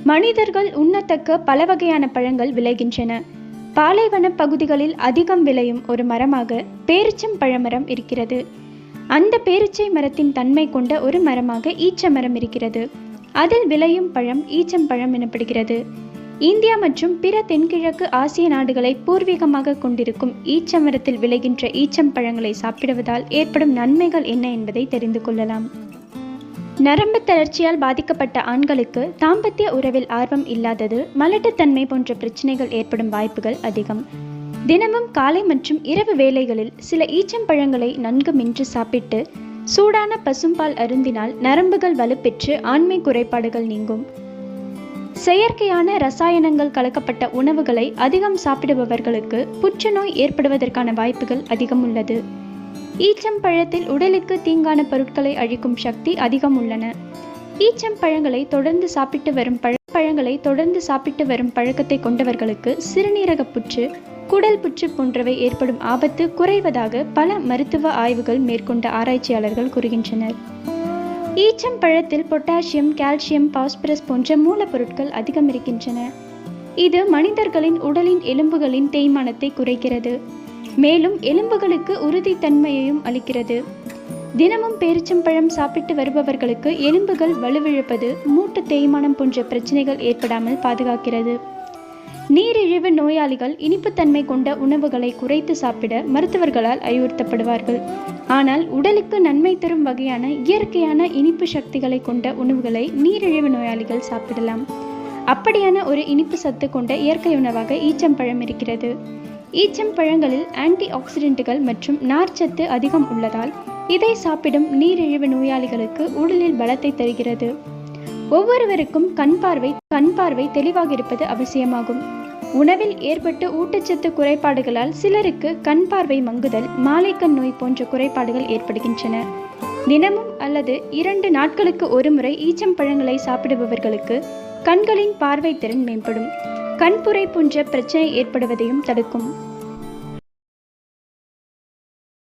மனிதர்கள் உண்ணத்தக்க பல வகையான பழங்கள் விளைகின்றன. பாலைவன பகுதிகளில் அதிகம் விளையும் ஒரு மரமாக பேரிச்சம் பழமரம் இருக்கிறது. அந்த பேரிச்சை மரத்தின் தன்மை கொண்ட ஒரு மரமாக ஈச்ச மரம் இருக்கிறது. அதில் விளையும் பழம் ஈச்சம்பழம் எனப்படுகிறது. இந்தியா மற்றும் பிற தென்கிழக்கு ஆசிய நாடுகளை பூர்வீகமாக கொண்டிருக்கும் ஈச்ச மரத்தில் விளைகின்ற ஈச்சம்பழங்களை சாப்பிடுவதால் ஏற்படும் நன்மைகள் என்ன என்பதை தெரிந்து கொள்ளலாம். நரம்பு தளர்ச்சியால் பாதிக்கப்பட்ட ஆண்களுக்கு தாம்பத்திய உறவில் ஆர்வம் இல்லாதது, மலட்டுத்தன்மை போன்ற பிரச்சனைகள் ஏற்படும் வாய்ப்புகள் அதிகம். தினமும் காலை மற்றும் இரவு வேளைகளில் சில ஈச்சம்பழங்களை நன்கு மென்று சாப்பிட்டு சூடான பசும்பால் அருந்தினால் நரம்புகள் வலுப்பெற்று ஆண்மை குறைபாடுகள் நீங்கும். செயற்கையான ரசாயனங்கள் கலக்கப்பட்ட உணவுகளை அதிகம் சாப்பிடுபவர்களுக்கு புற்றுநோய் ஏற்படுவதற்கான வாய்ப்புகள் அதிகம் உள்ளது. ஈச்சம்பழத்தில் உடலுக்கு தீங்கான பொருட்களை அழிக்கும் சக்தி அதிகம் உள்ளன. ஈச்சம்பழங்களை தொடர்ந்து சாப்பிட்டு வரும் பழக்கத்தை கொண்டவர்களுக்கு சிறுநீரக புற்று, குடல் புற்று போன்றவை ஏற்படும் ஆபத்து குறைவதாக பல மருத்துவ ஆய்வுகள் மேற்கொண்ட ஆராய்ச்சியாளர்கள் கூறுகின்றனர். ஈச்சம்பழத்தில் பொட்டாசியம், கால்சியம், பாஸ்பரஸ் போன்ற மூலப்பொருட்கள் அதிகம் இருக்கின்றன. இது மனிதர்களின் உடலின் எலும்புகளின் தேய்மானத்தை குறைக்கிறது, மேலும் எலும்புகளுக்கு உறுதித்தன்மையையும் அளிக்கிறது. தினமும் பேரிச்சம்பழம் சாப்பிட்டு வருபவர்களுக்கு எலும்புகள் வலுவிழப்பது, மூட்டு தேய்மானம் போன்ற பிரச்சனைகள் ஏற்படாமல் பாதுகாக்கிறது. நீரிழிவு நோயாளிகள் இனிப்புத்தன்மை கொண்ட உணவுகளை குறைத்து சாப்பிட மருத்துவர்களால் அறிவுறுத்தப்படுவார்கள். ஆனால் உடலுக்கு நன்மை தரும் வகையான இயற்கையான இனிப்பு சக்திகளை கொண்ட உணவுகளை நீரிழிவு நோயாளிகள் சாப்பிடலாம். அப்படியான ஒரு இனிப்பு சத்து கொண்ட இயற்கை உணவாக ஈச்சம்பழம் இருக்கிறது. ஈச்சம்பழங்களில் ஆன்டி ஆக்சிடென்ட்டுகள் மற்றும் நார்ச்சத்து அதிகம் உள்ளதால் இதை சாப்பிடும் நீரிழிவு நோயாளிகளுக்கு உடலில் பலத்தை தருகிறது. ஒவ்வொருவருக்கும் கண் பார்வை தெளிவாக இருப்பது அவசியமாகும். உணவில் ஏற்பட்டு ஊட்டச்சத்து குறைபாடுகளால் சிலருக்கு கண் பார்வை மங்குதல், மாலைக்கண் நோய் போன்ற குறைபாடுகள் ஏற்படுகின்றன. தினமும் அல்லது 2 நாட்களுக்கு ஒரு முறை ஈச்சம்பழங்களை சாப்பிடுபவர்களுக்கு கண்களின் பார்வை திறன் மேம்படும், கண்புரை போன்ற பிரச்சனை ஏற்படுவதையும் தடுக்கும்.